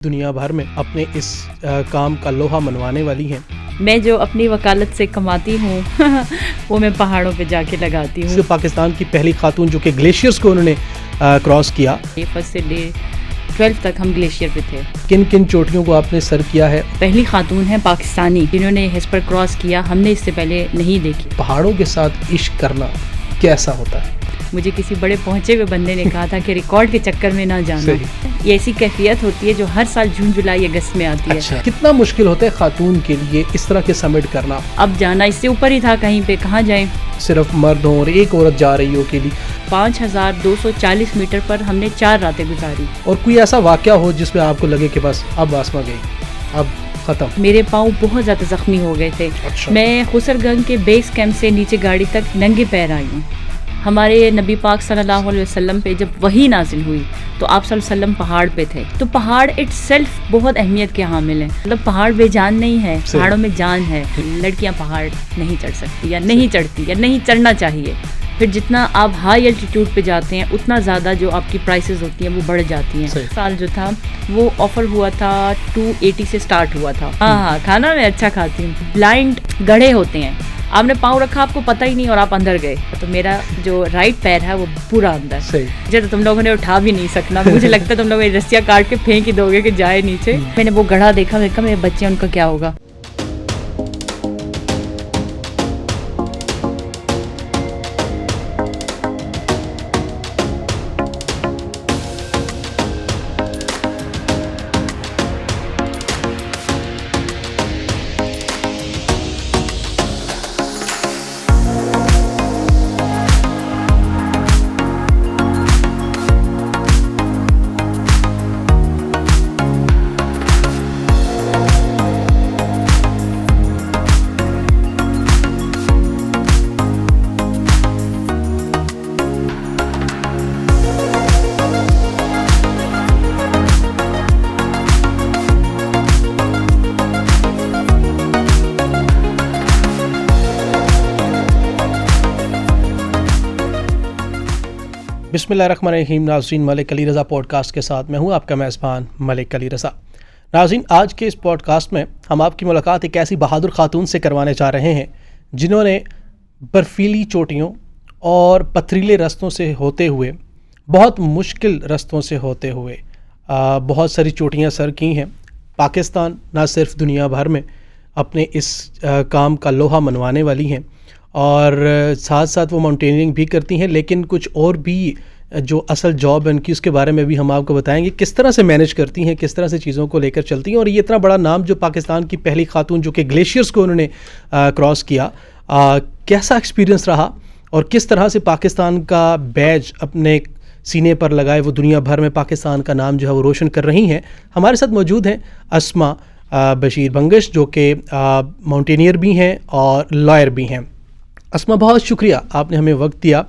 دنیا بھر میں اپنے اس کام کا لوہا منوانے والی ہیں۔ میں جو اپنی وکالت سے کماتی ہوں وہ میں پہاڑوں پہ جا کے لگاتی ہوں۔ پاکستان کی پہلی خاتون جو کہ گلیشیئرز کو انہوں نے کراس کیا۔ فرسٹ سے ڈے 12 تک ہم گلیشیئر پہ تھے۔ کن کن چوٹیوں کو آپ نے سر کیا ہے؟ پہلی خاتون ہے پاکستانی جنہوں نے ہیسپر کراس کیا، ہم نے اس سے پہلے نہیں دیکھی۔ پہاڑوں کے ساتھ عشق کرنا کیسا ہوتا ہے؟ مجھے کسی بڑے پہنچے ہوئے بندے نے کہا تھا کہ ریکارڈ کے چکر میں نہ جانا۔ یہ ایسی کیفیت ہوتی ہے جو ہر سال جون جولائی اگست میں آتی ہے۔ اچھا، کتنا مشکل ہوتا ہے خاتون کے لیے اس طرح کے سمٹ کرنا؟ اب جانا اس سے اوپر ہی تھا، کہیں پہ کہاں جائیں، صرف مرد ہوں اور ایک عورت جا رہی ہو کے لیے 5240 میٹر پر ہم نے 4 راتیں گزاری۔ اور کوئی ایسا واقعہ ہو جس میں آپ کو لگے کہ بس اب آسما گئی، اب ختم؟ میرے پاؤں بہت زیادہ زخمی ہو گئے تھے۔ اچھا۔ میں خسر گنج کے بیس کیمپ سے نیچے گاڑی تک ننگے پیر آئی ہوں۔ ہمارے نبی پاک صلی اللہ علیہ وسلم پہ جب وحی نازل ہوئی تو آپ صلی اللہ علیہ وسلم پہاڑ پہ تھے، تو پہاڑ اٹ سیلف بہت اہمیت کے حامل ہیں۔ مطلب پہاڑ بے جان نہیں ہے، پہاڑوں میں جان ہے۔ لڑکیاں پہاڑ نہیں چڑھ سکتی یا نہیں چڑھتی یا نہیں چڑھنا چاہیے۔ پھر جتنا آپ ہائی الٹیٹیوڈ پہ جاتے ہیں اتنا زیادہ جو آپ کی پرائسز ہوتی ہیں وہ بڑھ جاتی ہیں۔ سال جو تھا وہ آفر ہوا تھا 280 سے سٹارٹ ہوا تھا۔ ہاں کھانا میں اچھا کھاتی ہوں۔ بلائنڈ گڑھے ہوتے ہیں، آپ نے پاؤں رکھا آپ کو پتہ ہی نہیں اور آپ اندر گئے، تو میرا جو رائٹ پیر ہے وہ پورا اندر، جیسے تم لوگوں نے اٹھا بھی نہیں سکنا۔ مجھے لگتا ہے تم لوگ رسیاں کاٹ کے پھینک ہی دو گے کہ جائے نیچے۔ میں نے وہ گڑھا دیکھا، میں نے کہا میرے بچے ان کا کیا ہوگا۔ بسم اللہ الرحمن الرحیم۔ ناظرین، ملک علی رضا پوڈ کاسٹ کے ساتھ میں ہوں آپ کا میزبان ملک علی رضا۔ ناظرین، آج کے اس پوڈ کاسٹ میں ہم آپ کی ملاقات ایک ایسی بہادر خاتون سے کروانے چاہ رہے ہیں جنہوں نے برفیلی چوٹیوں اور پتھریلے رستوں سے ہوتے ہوئے، بہت مشکل رستوں سے ہوتے ہوئے بہت ساری چوٹیاں سر کی ہیں۔ پاکستان نہ صرف دنیا بھر میں اپنے اس کام کا لوہا منوانے والی ہیں، اور ساتھ ساتھ وہ ماؤنٹینئرنگ بھی کرتی ہیں، لیکن کچھ اور بھی جو اصل جاب ہے ان کی، اس کے بارے میں بھی ہم آپ کو بتائیں گے کس طرح سے مینیج کرتی ہیں، کس طرح سے چیزوں کو لے کر چلتی ہیں۔ اور یہ اتنا بڑا نام جو پاکستان کی پہلی خاتون جو کہ گلیشیئرز کو انہوں نے کراس کیا، کیسا ایکسپیرینس رہا اور کس طرح سے پاکستان کا بیج اپنے سینے پر لگائے وہ دنیا بھر میں پاکستان کا نام جو ہے وہ روشن کر رہی ہیں۔ ہمارے ساتھ موجود ہیں اسما بشیر بنگش، جو کہ ماؤنٹینئر بھی ہیں اور لائر بھی ہیں۔ اسما، بہت شکریہ آپ نے ہمیں وقت دیا۔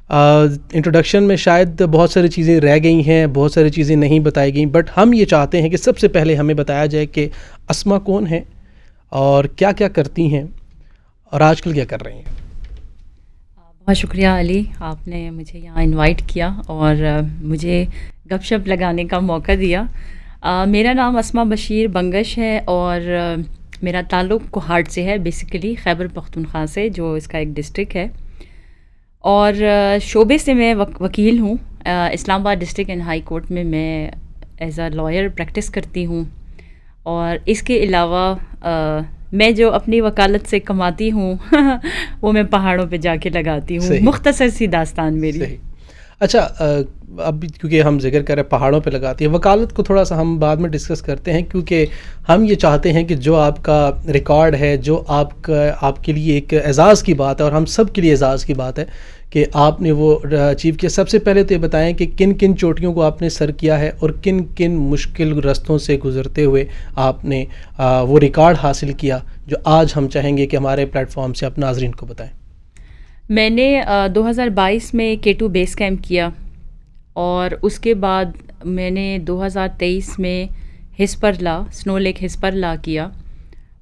انٹروڈکشن میں شاید بہت ساری چیزیں رہ گئی ہیں، بہت ساری چیزیں نہیں بتائی گئیں، بٹ ہم یہ چاہتے ہیں کہ سب سے پہلے ہمیں بتایا جائے کہ اسما کون ہیں اور کیا کیا کرتی ہیں اور آج کل کیا کر رہی ہیں۔ بہت شکریہ علی، آپ نے مجھے یہاں انوائٹ کیا اور مجھے گپ شپ لگانے کا موقع دیا۔ میرا نام اسما بشیر بنگش ہے اور میرا تعلق کوہاٹ سے ہے، بیسیکلی خیبر پختونخوا سے، جو اس کا ایک ڈسٹرکٹ ہے، اور شعبے سے میں وکیل ہوں۔ اسلام آباد ڈسٹرکٹ اینڈ ہائی کورٹ میں ایز اے لائر پریکٹس کرتی ہوں، اور اس کے علاوہ میں جو اپنی وکالت سے کماتی ہوں وہ میں پہاڑوں پہ جا کے لگاتی ہوں۔ مختصر سی داستان میری۔ اچھا، اب کیونکہ ہم ذکر کر رہے ہیں پہاڑوں پہ لگاتی ہیں، وکالت کو تھوڑا سا ہم بعد میں ڈسکس کرتے ہیں، کیونکہ ہم یہ چاہتے ہیں کہ جو آپ کا ریکارڈ ہے، جو آپ کے لیے ایک اعزاز کی بات ہے اور ہم سب کے لیے اعزاز کی بات ہے کہ آپ نے وہ اچیو کیا۔ سب سے پہلے تو یہ بتائیں کہ کن کن چوٹیوں کو آپ نے سر کیا ہے اور کن کن مشکل رستوں سے گزرتے ہوئے آپ نے وہ ریکارڈ حاصل کیا جو آج ہم چاہیں گے کہ ہمارے پلیٹ فارم سے اپنے ناظرین کو بتائیں۔ میں نے 2022 میں K2 بیس کیمپ کیا، اور اس کے بعد میں نے 2023 میں ہسپرلا، سنو لیک ہسپرلا کیا،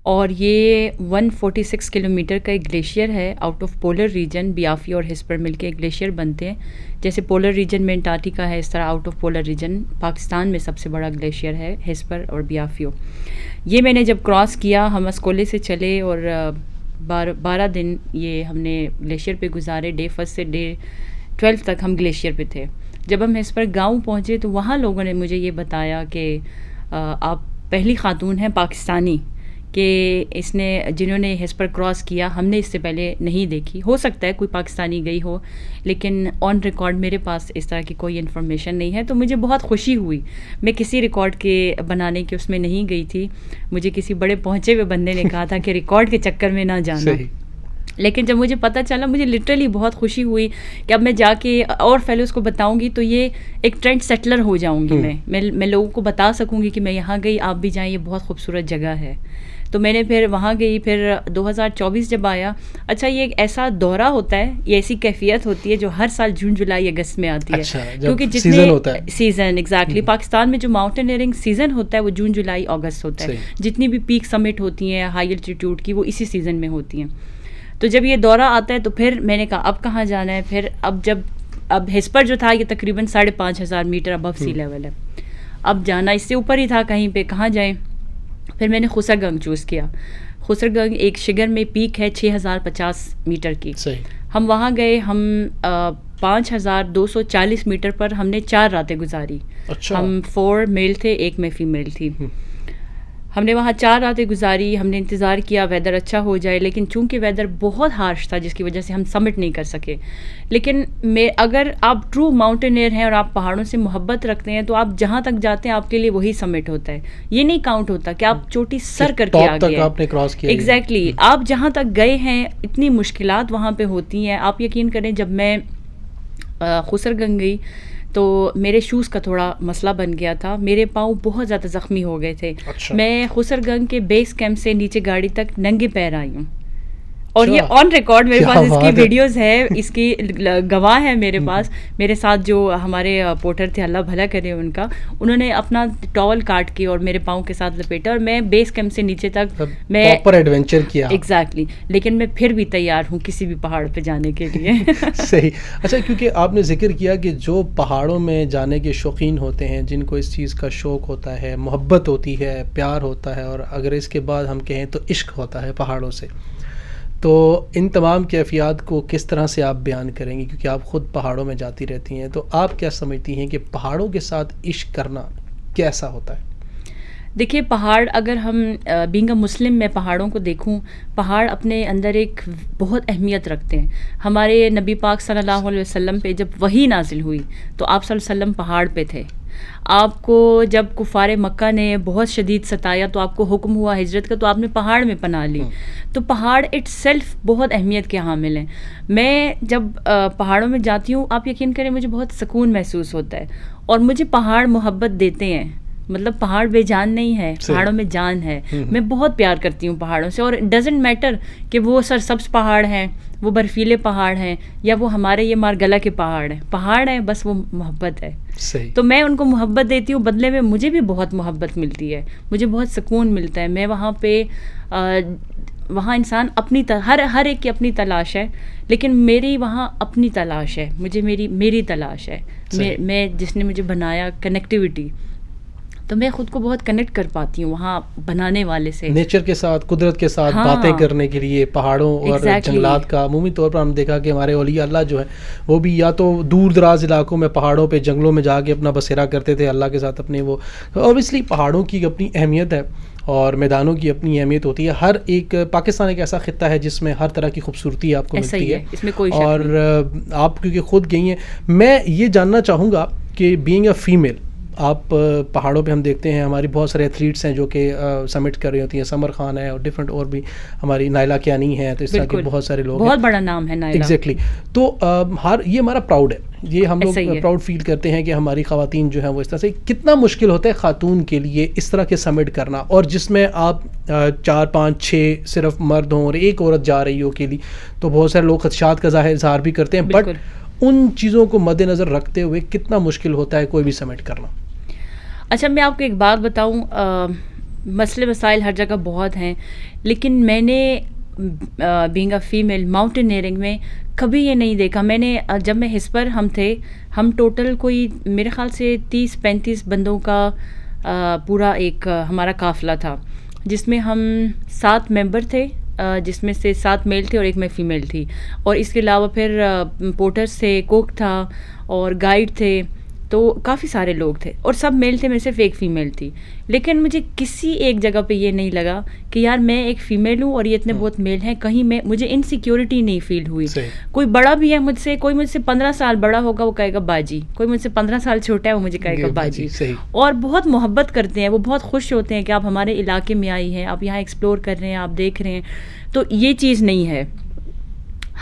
اور یہ 146 کلومیٹر کا ایک گلیشیئر ہے آؤٹ آف پولر ریجن. بیافیو اور ہسپر مل کے گلیشیئر بنتے ہیں. جیسے پولر ریجن میں انٹارکٹیکا ہے، اس طرح out of polar region Pakistan میں سب سے بڑا گلیشیئر ہے ہسپر اور بیافیو. یہ میں نے جب کراس کیا، ہم اسکولے سے چلے اور 12 دن یہ ہم نے گلیشیئر پہ گزارے. ڈے 1 سے ڈے 12 تک ہم گلیشیئر پہ تھے. جب ہم ہسپر گاؤں پہنچے تو وہاں لوگوں نے مجھے یہ بتایا کہ آپ پہلی خاتون ہیں پاکستانی کہ جنہوں نے ہسپر کراس کیا. ہم نے اس سے پہلے نہیں دیکھی. ہو سکتا ہے کوئی پاکستانی گئی ہو، لیکن آن ریکارڈ میرے پاس اس طرح کی کوئی انفارمیشن نہیں ہے. تو مجھے بہت خوشی ہوئی. میں کسی ریکارڈ کے بنانے کے اس میں نہیں گئی تھی. مجھے کسی بڑے پہنچے ہوئے بندے نے کہا تھا کہ ریکارڈ کے چکر میں نہ جانا. لیکن جب مجھے پتہ چلا، مجھے لٹرلی بہت خوشی ہوئی کہ اب میں جا کے اور فیلوز کو بتاؤں گی تو یہ ایک ٹرینڈ سیٹلر ہو جاؤں گی. میں لوگوں کو بتا سکوں گی کہ میں یہاں گئی، آپ بھی جائیں، یہ بہت خوبصورت جگہ ہے. تو میں نے پھر وہاں گئی. پھر 2024 جب آیا، اچھا یہ ایک ایسا دورہ ہوتا ہے، یہ ایسی کیفیت ہوتی ہے جو ہر سال جون جولائی اگست میں آتی ہے. کیونکہ جتنے سیزن ایگزیکٹلی پاکستان میں جو ماؤنٹینئرنگ سیزن ہوتا ہے وہ جون جولائی اگست ہوتا ہے. جتنی بھی پیک سمٹ ہوتی ہیں ہائی الٹیٹیوڈ کی، وہ اسی سیزن میں ہوتی ہیں. تو جب یہ دورہ آتا ہے تو پھر میں نے کہا اب کہاں جانا ہے. پھر اب ہسپر جو تھا یہ تقریباً 5,500 میٹر ابو سی لیول ہے. اب جانا اس سے اوپر ہی تھا کہیں پہ، کہاں جائیں. پھر میں نے خسر گنگ چوز کیا. خسر گنگ ایک شگر میں پیک ہے 6,050 میٹر کی. ہم وہاں گئے. ہم 5,240 میٹر پر ہم نے 4 راتیں گزاری. ہم 4 میل تھے، 1 میں فیمیل تھی. ہم نے وہاں 4 راتیں گزاری. ہم نے انتظار کیا ویدر اچھا ہو جائے، لیکن چونکہ ویدر بہت ہارش تھا جس کی وجہ سے ہم سمٹ نہیں کر سکے. لیکن اگر آپ ٹرو ماؤنٹینئر ہیں اور آپ پہاڑوں سے محبت رکھتے ہیں تو آپ جہاں تک جاتے ہیں آپ کے لیے وہی سمٹ ہوتا ہے. یہ نہیں کاؤنٹ ہوتا کہ آپ چوٹی سر کر کے آ گئے. ایگزیکٹلی آپ جہاں تک گئے ہیں اتنی مشکلات وہاں پہ ہوتی ہیں. آپ یقین کریں جب میں خسر گنگ گئی تو میرے شوز کا تھوڑا مسئلہ بن گیا تھا. میرے پاؤں بہت زیادہ زخمی ہو گئے تھے. میں خسر گنگ کے بیس کیمپ سے نیچے گاڑی تک ننگے پیر آئی ہوں. اور یہ آن ریکارڈ میرے پاس اس کی ویڈیوز ہے، اس کی گواہ ہے میرے پاس. میرے ساتھ جو ہمارے پورٹر تھے، اللہ بھلا کرے ان کا، انہوں نے اپنا ٹاول کاٹ کے اور میرے پاؤں کے ساتھ لپیٹا اور میں بیس کیمپ سے نیچے تک میں پراپر ایڈونچر کیا. ایگزیکٹلی. لیکن میں پھر بھی تیار ہوں کسی بھی پہاڑ پہ جانے کے لیے. صحیح. اچھا، کیونکہ آپ نے ذکر کیا کہ جو پہاڑوں میں جانے کے شوقین ہوتے ہیں، جن کو اس چیز کا شوق ہوتا ہے، محبت ہوتی ہے، پیار ہوتا ہے، اور اگر اس کے بعد ہم کہیں تو عشق ہوتا ہے پہاڑوں سے، تو ان تمام کیفیات کو کس طرح سے آپ بیان کریں گی؟ کیونکہ آپ خود پہاڑوں میں جاتی رہتی ہیں، تو آپ کیا سمجھتی ہیں کہ پہاڑوں کے ساتھ عشق کرنا کیسا ہوتا ہے؟ دیکھیے، پہاڑ اگر ہم بینگ اے مسلم میں پہاڑوں کو دیکھوں، پہاڑ اپنے اندر ایک بہت اہمیت رکھتے ہیں. ہمارے نبی پاک صلی اللہ علیہ وسلم پہ جب وحی نازل ہوئی تو آپ صلی اللہ علیہ وسلم پہاڑ پہ تھے. آپ کو جب کفار مکہ نے بہت شدید ستایا تو آپ کو حکم ہوا ہجرت کا، تو آپ نے پہاڑ میں پناہ لی. تو پہاڑ اٹ سیلف بہت اہمیت کے حامل ہیں. میں جب پہاڑوں میں جاتی ہوں، آپ یقین کریں مجھے بہت سکون محسوس ہوتا ہے. اور مجھے پہاڑ محبت دیتے ہیں. مطلب پہاڑ بے جان نہیں ہے، پہاڑوں میں جان ہے. میں بہت پیار کرتی ہوں پہاڑوں سے. اور ڈزنٹ میٹر کہ وہ سرسبز پہاڑ ہیں، وہ برفیلے پہاڑ ہیں، یا وہ ہمارے یہ مارگلا کے پہاڑ ہیں. پہاڑ ہیں، بس وہ محبت ہے. تو میں ان کو محبت دیتی ہوں، بدلے میں مجھے بھی بہت محبت ملتی ہے، مجھے بہت سکون ملتا ہے. میں وہاں پہ وہاں انسان اپنی ہر ایک کی اپنی تلاش ہے، لیکن میری وہاں اپنی تلاش ہے. مجھے میری تلاش ہے. میں جس نے مجھے بنایا، کنیکٹیوٹی، تو میں خود کو بہت کنیکٹ کر پاتی ہوں وہاں بنانے والے سے، نیچر کے ساتھ، قدرت کے ساتھ باتیں کرنے کے لیے. پہاڑوں اور جنگلات کا عمومی طور پر ہم دیکھا کہ ہمارے اولیاء اللہ جو ہیں وہ بھی یا تو دور دراز علاقوں میں پہاڑوں پہ جنگلوں میں جا کے اپنا بسیرا کرتے تھے اللہ کے ساتھ اپنے. وہ اوبیسلی پہاڑوں کی اپنی اہمیت ہے اور میدانوں کی اپنی اہمیت ہوتی ہے. ہر ایک پاکستان ایک ایسا خطہ ہے جس میں ہر طرح کی خوبصورتی آپ کو ملتی ہے، اس میں کوئی شک اور آپ کیونکہ خود گئی ہیں. میں یہ جاننا چاہوں گا کہ بینگ اے فیمیل، آپ پہاڑوں پہ ہم دیکھتے ہیں ہماری بہت سارے ایتھلیٹس ہیں جو کہ سمٹ کر رہی ہوتی ہیں. سمر خان ہے اور ڈفرینٹ اور بھی ہماری نائلہ کیانی ہے، تو اس طرح کے بہت سارے لوگ ہیں. بہت بڑا نام ہے نائلہ. ایگزیکٹلی. تو یہ ہمارا پراؤڈ ہے، یہ ہم لوگ پراؤڈ فیل کرتے ہیں کہ ہماری خواتین جو ہیں وہ اس طرح سے. کتنا مشکل ہوتا ہے خاتون کے لیے اس طرح کے سمٹ کرنا، اور جس میں آپ 4 5 6 صرف مرد ہوں اور ایک عورت جا رہی ہو کے لیے، تو بہت سارے لوگ خدشات کا اظہار بھی کرتے ہیں. بٹ ان چیزوں کو مد نظر رکھتے ہوئے کتنا مشکل ہوتا ہے کوئی بھی سمٹ کرنا؟ اچھا، میں آپ کو ایک بات بتاؤں. مسئلے مسائل ہر جگہ بہت ہیں، لیکن میں نے بینگ اے فیمیل ماؤنٹینئرنگ میں کبھی یہ نہیں دیکھا. میں نے جب میں ہسپر ہم ٹوٹل کوئی میرے خیال سے 30-35 بندوں کا پورا ایک ہمارا قافلہ تھا، جس میں ہم 7 ممبر تھے، جس میں سے 7 میل تھے اور ایک میں فیمیل تھی، اور اس کے علاوہ پھر پورٹرز تھے، کوک تھا اور گائیڈ تھے، تو کافی سارے لوگ تھے اور سب میل تھے، میں صرف ایک فیمیل تھی. لیکن مجھے کسی ایک جگہ پہ یہ نہیں لگا کہ یار میں ایک فیمیل ہوں اور یہ اتنے بہت میل ہیں، کہیں مجھے انسیکیورٹی نہیں فیل ہوئی. کوئی بڑا بھی ہے مجھ سے، کوئی مجھ سے 15 سال بڑا ہوگا وہ کہے گا باجی، کوئی مجھ سے 15 سال چھوٹا ہے وہ مجھے کہے گا باجی، اور بہت محبت کرتے ہیں، وہ بہت خوش ہوتے ہیں کہ آپ ہمارے علاقے میں آئی ہیں، آپ یہاں ایکسپلور کر رہے ہیں، آپ دیکھ رہے ہیں. تو یہ چیز نہیں ہے.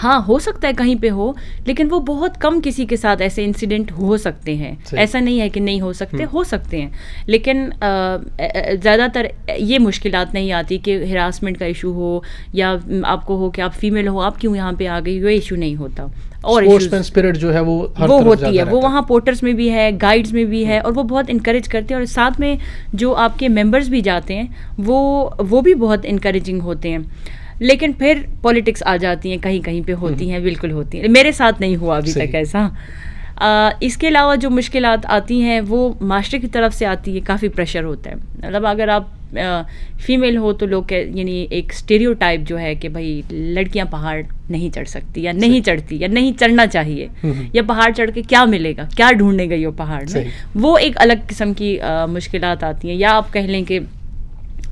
ہاں ہو سکتا ہے کہیں پہ ہو، لیکن وہ بہت کم کسی کے ساتھ ایسے انسیڈنٹ ہو سکتے ہیں. ایسا نہیں ہے کہ نہیں ہو سکتے، ہو سکتے ہیں، لیکن زیادہ تر یہ مشکلات نہیں آتی کہ ہراسمنٹ کا ایشو ہو یا آپ کو ہو کہ آپ فیمیل ہو آپ کیوں یہاں پہ آ گئی، یہ ایشو نہیں ہوتا. اور اسپرٹ جو ہے وہ ہوتی ہے، وہ وہاں پورٹرز میں بھی ہے، گائیڈز میں بھی ہے، اور وہ بہت انکریج کرتے ہیں. اور ساتھ میں جو آپ کے ممبرز بھی جاتے ہیں وہ بھی بہت انکریجنگ ہوتے ہیں. لیکن پھر پولیٹکس آ جاتی ہیں، کہیں کہیں پہ ہوتی ہیں، بالکل ہوتی ہیں. میرے ساتھ نہیں ہوا ابھی تک ایسا. اس کے علاوہ جو مشکلات آتی ہیں وہ معاشرے کی طرف سے آتی ہے. کافی پریشر ہوتا ہے. مطلب اگر آپ فیمیل ہو تو لوگ یعنی ایک اسٹیریو ٹائپ جو ہے کہ بھائی لڑکیاں پہاڑ نہیں چڑھ سکتی یا نہیں چڑھتی یا نہیں چڑھنا چاہیے، یا پہاڑ چڑھ کے کیا ملے گا، کیا ڈھونڈنے گئی ہو پہاڑ میں، وہ ایک الگ قسم کی مشکلات آتی ہیں. یا آپ کہہ لیں کہ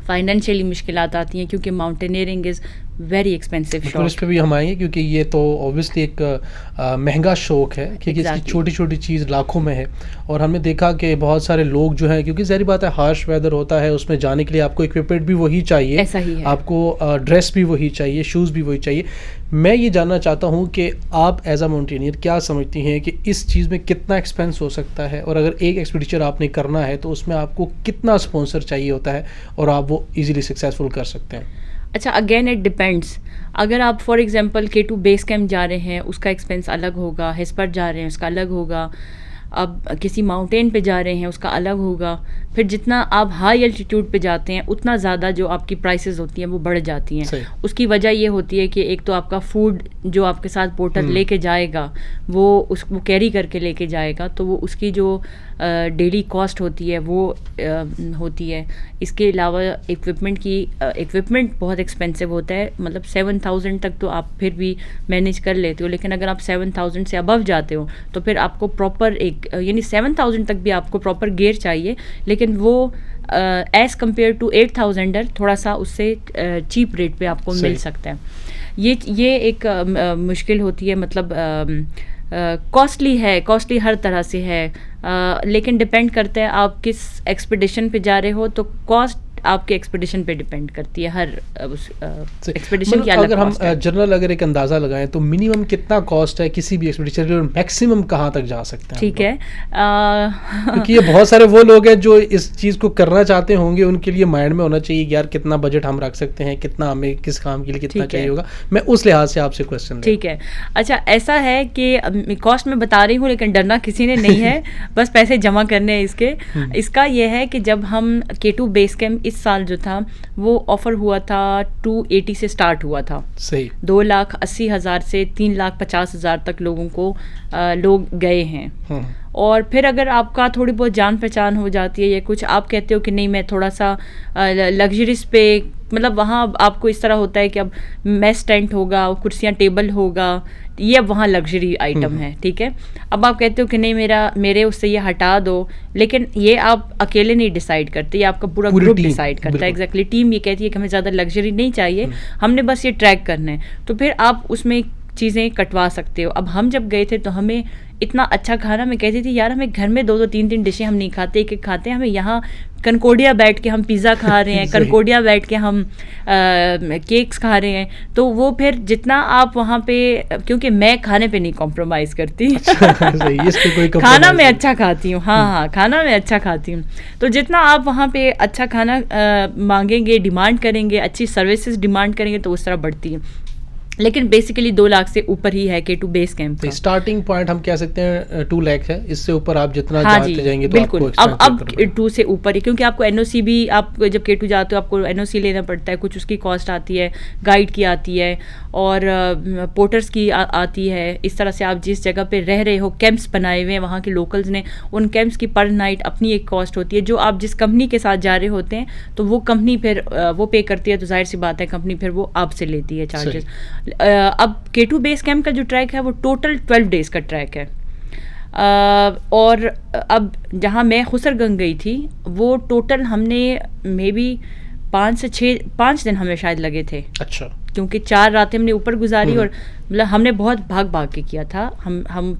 فائنینشیلی مشکلات آتی ہیں، کیونکہ ماؤنٹینئرنگ از ویری ایکسپینسو شوق. اس پہ بھی ہم آئیں گے کیونکہ یہ تو اوبویسلی ایک مہنگا شوق ہے، کیونکہ اس کی چھوٹی چھوٹی چیز لاکھوں میں ہے. اور ہم نے دیکھا کہ بہت سارے لوگ جو ہیں، کیونکہ ظاہری بات ہے ہارش ویدر ہوتا ہے، اس میں جانے کے لیے آپ کو اکوپمنٹ بھی وہی چاہیے، ایسا ہی ہے، آپ کو ڈریس بھی وہی چاہیے، شوز بھی وہی چاہیے. میں یہ جاننا چاہتا ہوں کہ آپ ایز اے ماؤنٹینئر کیا سمجھتی ہیں کہ اس چیز میں کتنا ایکسپینس ہو سکتا ہے، اور اگر ایک ایکسپیڈیچر آپ نے کرنا ہے تو اس میں آپ کو کتنا اسپانسر چاہیے ہوتا ہے اور آپ وہ ایزیلی سکسیزفل کر سکتے ہیں؟ اچھا، اگین اٹ ڈپینڈس. اگر آپ for example K2 base camp جا رہے ہیں اس کا ایکسپینس الگ ہوگا، ہسپر جا رہے ہیں اس کا الگ ہوگا، اب کسی ماؤنٹین پہ جا رہے ہیں اس کا الگ ہوگا. پھر جتنا آپ ہائی الٹیٹیوڈ پہ جاتے ہیں اتنا زیادہ جو آپ کی پرائسز ہوتی ہیں وہ بڑھ جاتی ہیں. اس کی وجہ یہ ہوتی ہے کہ ایک تو آپ کا فوڈ جو آپ کے ساتھ پورٹر لے کے جائے گا وہ کیری کر کے لے کے جائے گا، تو وہ اس کی جو ڈیلی کاسٹ ہوتی ہے وہ ہوتی ہے. اس کے علاوہ ایکوپمنٹ بہت ایکسپینسو ہوتا ہے. مطلب 7,000 تک تو آپ پھر بھی مینیج کر لیتے ہو، لیکن اگر آپ 7,000 سے ابو جاتے ہو تو پھر آپ کو پراپر یعنی 7,000 تک بھی آپ کو پراپر گیئر چاہیے، لیکن وہ ایز کمپیئر ٹو 8,000 تھوڑا سا اس سے چیپ ریٹ پہ آپ کو مل سکتا ہے. یہ ایک مشکل ہوتی ہے. مطلب کاسٹلی ہر طرح سے ہے، لیکن ڈپینڈ کرتا ہے آپ کس ایکسپیڈیشن پہ جا رہے ہو، تو کاسٹ آپ کے ایکسپیڈیشن پہ ڈپینڈ کرتی ہے. ہر ایکسپیڈیشن کی الگ اگر ہم جنرل اگر ایک اندازہ لگائیں تو منیمم کتنا کاسٹ ہے کسی بھی ایکسپیڈیشن اور میکسیمم کہاں تک جا سکتے ہیں؟ ٹھیک ہے، کیونکہ یہ بہت سارے وہ لوگ ہیں جو اس چیز کو کرنا چاہتے ہوں گے، ان کے لیے مائنڈ میں ہونا چاہیے کہ یار کتنا بجٹ ہم رکھ سکتے ہیں، کتنا ہمیں کس کام کے لیے کتنا چاہیے ہوگا. میں اس لحاظ سے آپ سے کوشچن. ٹھیک ہے. اچھا، ایسا ہے کہ کاسٹ میں بتا رہی ہوں لیکن ڈرنا کسی نے نہیں ہے، بس پیسے جمع کرنے ہیں اس کے. اس کا یہ ہے کہ جب ہم K2 بیس کیمپ اس سال جو تھا وہ آفر ہوا تھا 280 سے سٹارٹ ہوا تھا. صحیح. 2,80,000 سے 3,50,000 تک لوگوں کو لوگ گئے ہیں. اور پھر اگر آپ کا تھوڑی بہت جان پہچان ہو جاتی ہے یا کچھ آپ کہتے ہو کہ نہیں میں تھوڑا سا لگژریز پہ، مطلب وہاں آپ کو اس طرح ہوتا ہے کہ اب میس ٹینٹ ہوگا، کرسیاں ٹیبل ہوگا، یہ اب وہاں لگژری آئٹم ہے. ٹھیک ہے، اب آپ کہتے ہو کہ نہیں میرے اس سے یہ ہٹا دو، لیکن یہ آپ اکیلے نہیں ڈیسائیڈ کرتے، یہ آپ کا پورا گروپ ڈیسائیڈ کرتا ہے. ایگزیکٹلی ٹیم یہ کہتی ہے کہ ہمیں زیادہ لگژری نہیں چاہیے، ہم نے بس یہ ٹریک کرنا ہے، تو پھر آپ اس میں چیزیں کٹوا سکتے ہو. اب ہم جب گئے تھے تو ہمیں اتنا اچھا کھانا، میں کہتی تھی یار ہمیں گھر میں 2-2 3-3 ڈشیں ہم نہیں کھاتے، ایک کھاتے ہیں. ہمیں یہاں کنکوڈیا بیٹھ کے ہم پیزا کھا رہے ہیں، کنکوڈیا بیٹھ کے ہم کیکس کھا رہے ہیں. تو وہ پھر جتنا آپ وہاں پہ، کیونکہ میں کھانے پہ نہیں کمپرومائز کرتی، کھانا میں اچھا کھاتی ہوں. ہاں کھانا میں اچھا کھاتی ہوں. تو جتنا آپ وہاں پہ اچھا کھانا مانگیں گے، ڈیمانڈ کریں گے، اچھی سروسز ڈیمانڈ کریں گے، تو اس طرح بڑھتی ہے. لیکن بیسیکلی 2 لاکھ سے اوپر ہی ہے K2 بیس کیمپ کا. اسٹارٹنگ پوائنٹ ہم کہہ سکتے ہیں 2 لاکھ ہے, اس سے اوپر آپ جتنا جاتے جائیں گے تو بالکل. اب 2 سے اوپر ہی, کیونکہ آپ کو NOC بھی, آپ جب K2 جاتے ہو آپ کو NOC لینا پڑتا ہے, کچھ اس کی کاسٹ آتی ہے, گائیڈ کی آتی ہے اور پورٹرز کی آتی ہے. اس طرح سے آپ جس جگہ پہ رہ رہے ہو, کیمپس بنائے ہوئے ہیں وہاں کے لوکلز نے, ان کیمپس کی پر نائٹ اپنی ایک کاسٹ ہوتی ہے. جو آپ جس کمپنی کے ساتھ جا رہے ہوتے ہیں تو وہ کمپنی پھر وہ پے کرتی ہے, تو ظاہر سی بات ہے کمپنی پھر وہ آپ سے لیتی ہے چارجز. اب K2 بیس کیمپ کا جو ٹریک ہے وہ ٹوٹل 12 ڈیز کا ٹریک ہے. اور اب جہاں میں خسر گنج گئی تھی وہ ٹوٹل ہم نے مے بی 5 دن ہمیں شاید لگے تھے. اچھا. کیونکہ 4 راتیں ہم نے اوپر گزاری اور مطلب ہم نے بہت بھاگ کے کیا تھا. ہم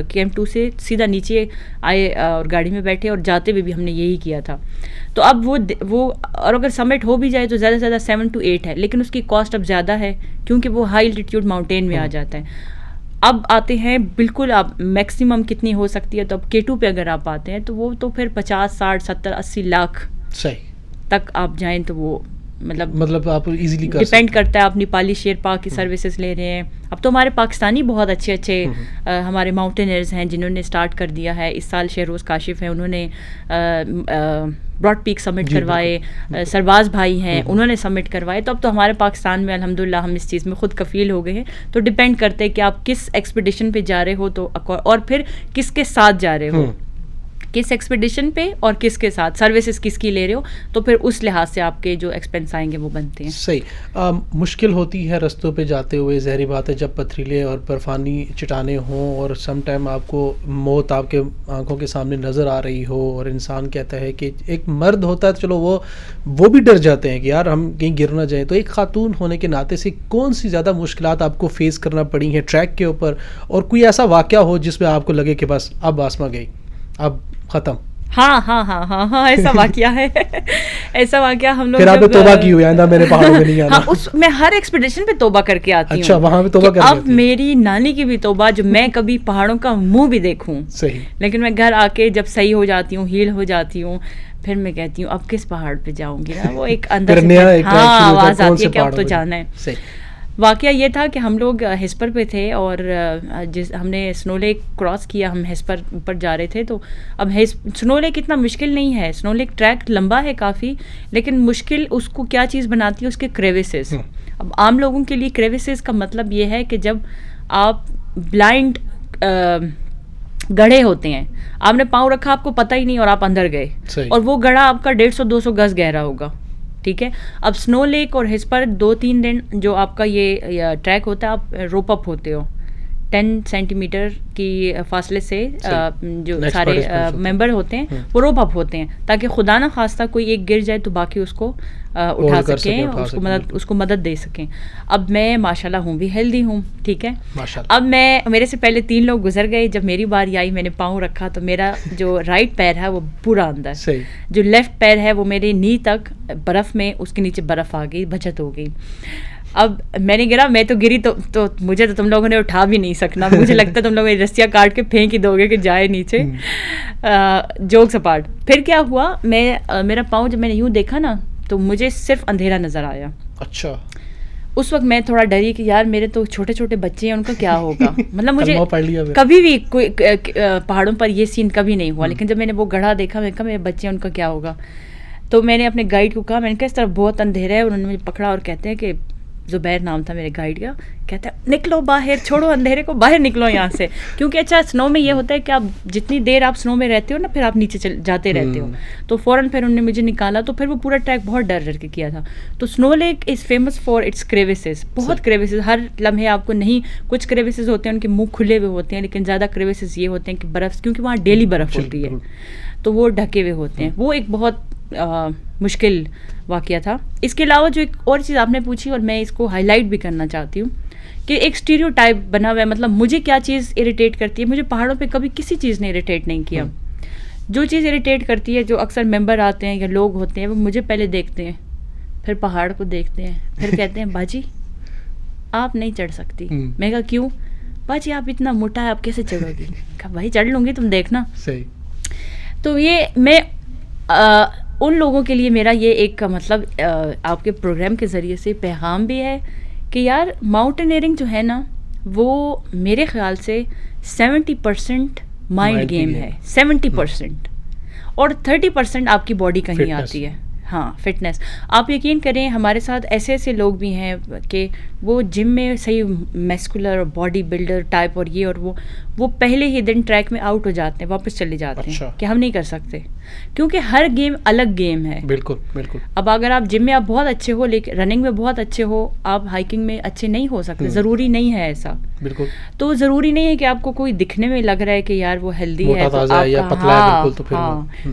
کیمپ 2 سے سیدھا نیچے آئے اور گاڑی میں بیٹھے, اور جاتے ہوئے بھی ہم نے یہی کیا تھا. تو اب وہ اور اگر سمٹ ہو بھی جائے تو زیادہ سے زیادہ 7 to 8 ہے, لیکن اس کی کاسٹ اب زیادہ ہے کیونکہ وہ ہائی الٹیٹیوڈ ماؤنٹین میں آ جاتا ہے. اب آتے ہیں بالکل آپ میکسیمم کتنی ہو سکتی ہے, تو اب K2 پہ اگر آپ آتے ہیں تو وہ تو پھر 50, 60, 70, 80 لاکھ تک آپ جائیں تو وہ مطلب آپ ایزیلی ڈپینڈ کرتا ہے آپ نیپالی شیرپا کی سروسز لے رہے ہیں. اب تو ہمارے پاکستانی بہت اچھے ہمارے ماؤنٹینئرز ہیں جنہوں نے اسٹارٹ کر دیا ہے. اس سال شہروز کاشف ہیں, انہوں نے براڈ پیک سمٹ کروائے. سرباز بھائی ہیں, انہوں نے سمٹ کروائے. تو اب تو ہمارے پاکستان میں الحمدللہ ہم اس چیز میں خود کفیل ہو گئے ہیں. تو ڈپینڈ کرتے کہ آپ کس ایکسپیڈیشن پہ جا رہے ہو تو اور پھر کس کے ساتھ جا رہے ہو, کس ایکسپیڈیشن پہ اور کس کے ساتھ سروسز کس کی لے رہے ہو, تو پھر اس لحاظ سے آپ کے جو ایکسپینس آئیں گے وہ بنتے ہیں. صحیح. مشکل ہوتی ہے رستوں پہ جاتے ہوئے, ظاہری بات ہے جب پتھریلے اور برفانی چٹانیں ہوں اور سم ٹائم آپ کو موت آپ کے آنکھوں کے سامنے نظر آ رہی ہو, اور انسان کہتا ہے کہ ایک مرد ہوتا ہے تو چلو وہ بھی ڈر جاتے ہیں کہ یار ہم کہیں گر نہ جائیں. تو ایک خاتون ہونے کے ناطے سے کون سی زیادہ مشکلات آپ کو فیس کرنا پڑی ہیں ٹریک کے اوپر, اور کوئی ایسا واقعہ ہو جس میں آپ کو لگے کہ بس اب آسما گئی, اب ختم؟ ہاں ایسا واقعہ ہے. ایسا واقعہ ہم لوگ پھر آپ نے توبہ کی ہوئی آئندہ میرے پہاڑوں میں نہیں آنا. میں ہر ایکسپیڈیشن پہ توبہ کر کے آتی ہوں. اچھا, وہاں پہ توبہ کر کے اب میری نانی کی بھی توبہ, جو میں کبھی پہاڑوں کا منہ بھی دیکھوں. صحیح. لیکن میں گھر آ کے جب صحیح ہو جاتی ہوں, ہیل ہو جاتی ہوں, پھر میں کہتی ہوں اب کس پہاڑ پہ جاؤں گی نا, وہ ایک اندر سے آواز آتی ہے کہ اب تو جانا ہے. واقعہ یہ تھا کہ ہم لوگ ہسپر پہ تھے اور ہم نے سنو لیک کراس کیا, ہم ہسپر پر جا رہے تھے. تو اب سنو لیک اتنا مشکل نہیں ہے, سنو لیک ٹریک لمبا ہے کافی, لیکن مشکل اس کو کیا چیز بناتی ہے, اس کے کریوسز. اب عام لوگوں کے لیے کریوسز کا مطلب یہ ہے کہ جب آپ بلائنڈ گڑھے ہوتے ہیں, آپ نے پاؤں رکھا آپ کو پتہ ہی نہیں اور آپ اندر گئے, اور وہ گڑھا آپ کا 150-200 گز گہرا ہوگا. ٹھیک ہے. اب سنو لیک اور ہسپر 2-3 دن جو آپ کا یہ ٹریک ہوتا ہے, آپ روپ اپ ہوتے ہو 10 سینٹی میٹر کی فاصلے سے. جو سارے ممبر ہوتے ہیں وہ روپ اپ ہوتے ہیں تاکہ خدا نہ خواستہ کوئی ایک گر جائے تو باقی اس کو اٹھا سکیں, اس کو مدد دے سکیں. اب میں ماشاءاللہ ہوں بھی ہیلدی ہوں, ٹھیک ہے. اب میرے سے پہلے 3 لوگ گزر گئے, جب میری باری آئی میں نے پاؤں رکھا تو میرا جو رائٹ پیر ہے وہ پورا اندر, جو لیفٹ پیر ہے وہ میرے نی تک برف میں, اس کے نیچے برف آ گئی, بچت ہو گئی. اب میں نے گرا, میں تو گری تو مجھے تو تم لوگوں نے اٹھا بھی نہیں سکنا, مجھے لگتا ہے تم لوگ رسیاں کاٹ کے پھینک ہی دو گے کہ جائے نیچے. Jokes apart. پھر کیا ہوا, میرا پاؤں جب میں نے یوں دیکھا نا تو مجھے صرف اندھیرا نظر آیا. اچھا. اس وقت میں تھوڑا ڈری کہ یار میرے تو چھوٹے چھوٹے بچے ہیں, ان کا کیا ہوگا. مطلب مجھے کبھی بھی کوئی پہاڑوں پر یہ سین کبھی نہیں ہوا, لیکن جب میں نے وہ گڑھا دیکھا میں نے کہا میرے بچے ہیں ان کا کیا ہوگا. تو میں نے اپنے گائیڈ کو کہا, میں نے کہا اس طرح بہت اندھیرا ہے. انہوں نے مجھے پکڑا اور کہتے ہیں کہ زبیر نام تھا میرے گائیڈ کا, کہتا ہے نکلو باہر, چھوڑو اندھیرے کو, باہر نکلو یہاں سے. کیونکہ اچھا سنو میں یہ ہوتا ہے کہ آپ جتنی دیر آپ سنو میں رہتے ہو نا, پھر آپ نیچے جاتے رہتے ہو. تو فوراً پھر انہوں نے مجھے نکالا, تو پھر وہ پورا ٹریک بہت ڈر ڈر کے کیا تھا. تو سنو lake is famous for its cruises, بہت کریوسز. ہر لمحے آپ کو نہیں, کچھ کریوسز ہوتے ہیں ان کے منہ کھلے ہوئے ہوتے ہیں, لیکن زیادہ کریوسز یہ ہوتے ہیں کہ برف, کیونکہ وہاں ڈیلی برف ہوتی ہے تو وہ ڈھکے ہوئے ہوتے ہیں. وہ ایک بہت مشکل واقعہ تھا. اس کے علاوہ جو ایک اور چیز آپ نے پوچھی اور میں اس کو ہائی لائٹ بھی کرنا چاہتی ہوں کہ ایک اسٹیریو ٹائپ بنا ہوا ہے. مطلب مجھے کیا چیز اریٹیٹ کرتی ہے, مجھے پہاڑوں پہ کبھی کسی چیز نے اریٹیٹ نہیں کیا. جو چیز اریٹیٹ کرتی ہے, جو اکثر ممبر آتے ہیں یا لوگ ہوتے ہیں وہ مجھے پہلے دیکھتے ہیں, پھر پہاڑ کو دیکھتے ہیں, پھر کہتے ہیں باجی آپ نہیں چڑھ سکتی. میں کہا کیوں؟ باجی آپ اتنا موٹا ہے, آپ کیسے چڑھو گی؟ کہا بھائی چڑھ لوں گی, تم دیکھنا. تو یہ میں ان لوگوں کے لیے میرا یہ ایک مطلب آپ کے پروگرام کے ذریعے سے پیغام بھی ہے کہ یار ماؤنٹینئرنگ جو ہے نا وہ میرے خیال سے 70% مائنڈ گیم ہے، 70%، اور 30% آپ کی باڈی کہیں آتی ہے. ہاں فٹنس. آپ یقین کریں ہمارے ساتھ ایسے ایسے لوگ بھی ہیں کہ وہ جم میں صحیح میسکولر باڈی بلڈر ٹائپ اور یہ اور وہ پہلے ہی دن ٹریک میں آؤٹ ہو جاتے ہیں، واپس چلے جاتے ہیں کہ ہم نہیں کر سکتے، کیونکہ ہر گیم الگ گیم ہے. بالکل بالکل. اب اگر آپ جم میں آپ بہت اچھے ہو لیکن رننگ میں بہت اچھے ہو، آپ ہائکنگ میں اچھے نہیں ہو سکتے. ضروری نہیں ہے ایسا. بالکل. تو ضروری نہیں ہے کہ آپ کو کوئی دکھنے میں لگ رہا ہے کہ یار وہ ہیلدی ہے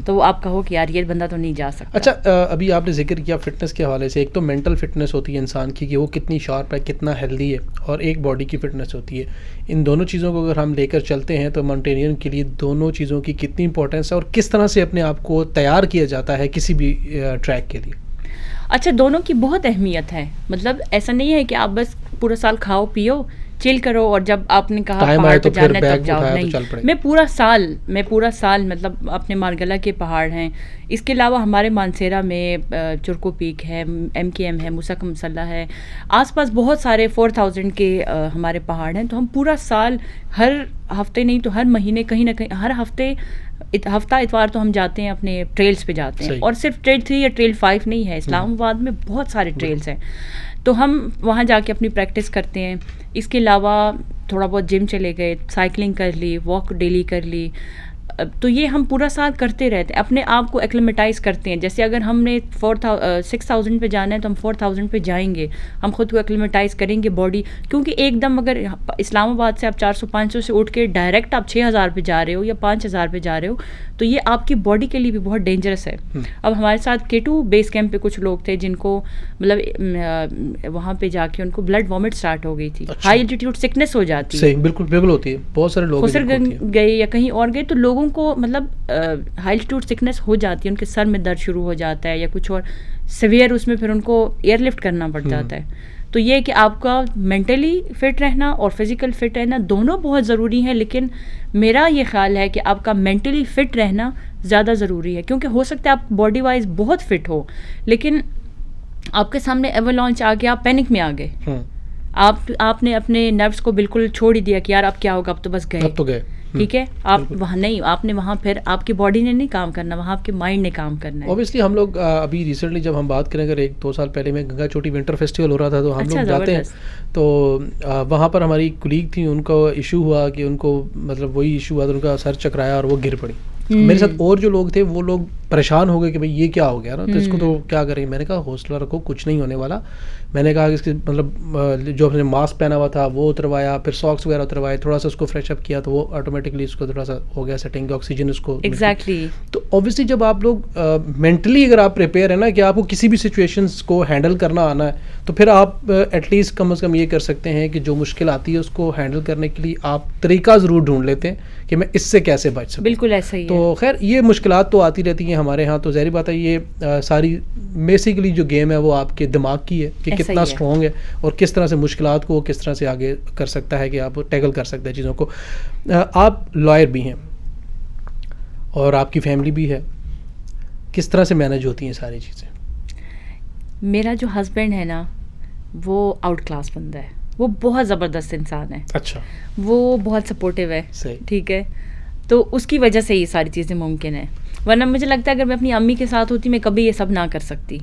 تو آپ کہو کہ یار یہ بندہ تو نہیں جا سکتا. اچھا ابھی آپ نے ذکر کیا فٹنس کے حوالے سے، ایک تو مینٹل فٹنس ہوتی ہے انسان کی کہ وہ کتنی شارپ ہے، کتنا ہیلدی ہے، اور ایک باڈی کی فٹنس ہوتی ہے. ان دونوں چیزوں کو اگر ہم لے کر چلتے ہیں تو ماؤنٹینئرنگ کے لیے دونوں چیزوں کی کتنی امپورٹنس ہے اور کس طرح سے اپنے آپ کو تیار کیا جاتا ہے کسی بھی ٹریک کے لیے؟ اچھا دونوں کی بہت اہمیت ہے. مطلب ایسا نہیں ہے کہ آپ بس پورا سال کھاؤ پیو چل کرو اور جب آپ نے کہا پہاڑ پہ جانا ہے تب جاؤ. نہیں، میں پورا سال مطلب اپنے مارگلا کے پہاڑ ہیں، اس کے علاوہ ہمارے مانسیرا میں چرکو پیک ہے، MKM ہے، موسیٰ کا مسلح ہے، آس پاس بہت سارے 4000 کے ہمارے پہاڑ ہیں. تو ہم پورا سال ہر ہفتے نہیں تو ہر مہینے کہیں نہ کہیں ہر ہفتہ اتوار تو ہم جاتے ہیں اپنے ٹریلز پہ جاتے ہیں. اور صرف ٹریل 3 یا ٹریل 5 نہیں ہے، اسلام آباد میں بہت سارے ٹریلز ہیں، تو ہم وہاں جا کے اپنی پریکٹس کرتے ہیں. اس کے علاوہ تھوڑا بہت جم چلے گئے، سائیکلنگ کر لی، واک ڈیلی کر لی. تو یہ ہم پورا سال کرتے رہتے ہیں، اپنے آپ کو ایکلیمیٹائز کرتے ہیں. جیسے اگر ہم نے 6000 پہ جانا ہے تو ہم 4000 پہ جائیں گے، ہم خود کو ایکلیمیٹائز کریں گے باڈی. کیونکہ ایک دم اگر اسلام آباد سے آپ 400-500 سے اٹھ کے ڈائریکٹ آپ 6000 پہ جا رہے ہو یا 5000 پہ جا رہے ہو تو یہ آپ کی باڈی کے لیے بھی بہت ڈینجرس ہے. اب ہمارے ساتھ K2 بیس کیمپ پہ کچھ لوگ تھے جن کو مطلب وہاں پہ جا کے ان کو بلڈ وامٹ اسٹارٹ ہو گئی تھی. ہائی الٹیٹیوڈ سکنس ہو جاتی ہے. بالکل بالکل ہوتی ہے. بہت سارے لوگ خسر گئے یا کہیں اور گئے تو لوگوں کو مطلب ہائی الٹیٹیوڈ سکنس ہو جاتی ہے، ان کے سر میں درد شروع ہو جاتا ہے یا کچھ اور سیویئر، اس میں پھر ان کو ایئر لفٹ کرنا پڑ جاتا ہے. تو یہ کہ آپ کا مینٹلی فٹ رہنا اور فزیکل فٹ رہنا دونوں بہت ضروری ہیں، لیکن میرا یہ خیال ہے کہ آپ کا مینٹلی فٹ رہنا زیادہ ضروری ہے. کیونکہ ہو سکتا ہے آپ باڈی وائز بہت فٹ ہو لیکن آپ کے سامنے ایولانچ آ گیا، آپ پینک میں آ گئے، آپ نے اپنے نروس کو بالکل چھوڑ ہی دیا کہ یار اب کیا ہوگا، اب تو بس گئے. ٹھیک ہے، آپ وہاں نہیں، آپ نے وہاں پھر آپ کی باڈی نے نہیں کام کرنا، وہاں آپ کے مائنڈ نے کام کرنا ہے. اوبیسلی ہم لوگ ابھی ریسنٹلی جب ہم بات کریں، اگر 1-2 سال پہلے میں گنگا چوٹی ونٹر فیسٹیول ہو رہا تھا تو ہم لوگ جاتے ہیں، تو وہاں پر ہماری کلیگ تھی، ان کو ایشو ہوا کہ ان کو مطلب وہی ایشو ہوا تو ان کا سر چکرایا اور وہ گر پڑی. میرے ساتھ اور جو لوگ تھے وہ لوگ پریشان ہو گئے کہ بھائی یہ کیا ہو گیا نا، تو اس کو تو کیا کریں. میں نے کہا حوصلہ رکھو، کچھ نہیں ہونے والا. میں نے کہا کہ اس کے مطلب جو ہم نے ماسک پہنا ہوا تھا وہ اتروایا، پھر ساکس وغیرہ اتروائے، تھوڑا سا اس کو فریش اپ کیا تو وہ آٹومیٹکلی اس کو تھوڑا سا ہو گیا سیٹنگ، آکسیجن اس کو. ایگزیکٹلی. تو اوبیسلی جب آپ لوگ مینٹلی اگر آپ پریپیئر ہیں نا کہ آپ کو کسی بھی سچویشنس کو ہینڈل کرنا آنا ہے تو پھر آپ ایٹ لیسٹ کم از کم یہ کر سکتے ہیں کہ جو مشکل آتی ہے اس کو ہینڈل کرنے کے لیے آپ طریقہ ضرور ڈھونڈ لیتے ہیں کہ میں اس سے کیسے بچ سکوں. بالکل ایسا ہی ہے. تو خیر یہ مشکلات تو آتی رہتی ہیں ہمارے ہاں، تو ظاہری بات ہے یہ ساری بیسیکلی جو گیم ہے وہ آپ کے دماغ کی ہے کہ کتنا اسٹرانگ ہے اور کس طرح سے مشکلات کو کس طرح سے آگے کر سکتا ہے کہ آپ ٹیکل کر سکتے ہیں چیزوں کو. آپ لائر بھی ہیں اور آپ کی فیملی بھی ہے، کس طرح سے مینیج ہوتی ہیں ساری چیزیں؟ میرا جو ہسبینڈ ہے نا وہ آؤٹ کلاس بندہ ہے، وہ بہت زبردست انسان ہے. اچھا. وہ بہت سپورٹیو ہے. ٹھیک ہے، تو اس کی وجہ سے یہ ساری چیزیں ممکن ہیں. ورنہ مجھے لگتا ہے اگر میں اپنی امی کے ساتھ ہوتی میں کبھی یہ سب نہ کر سکتی.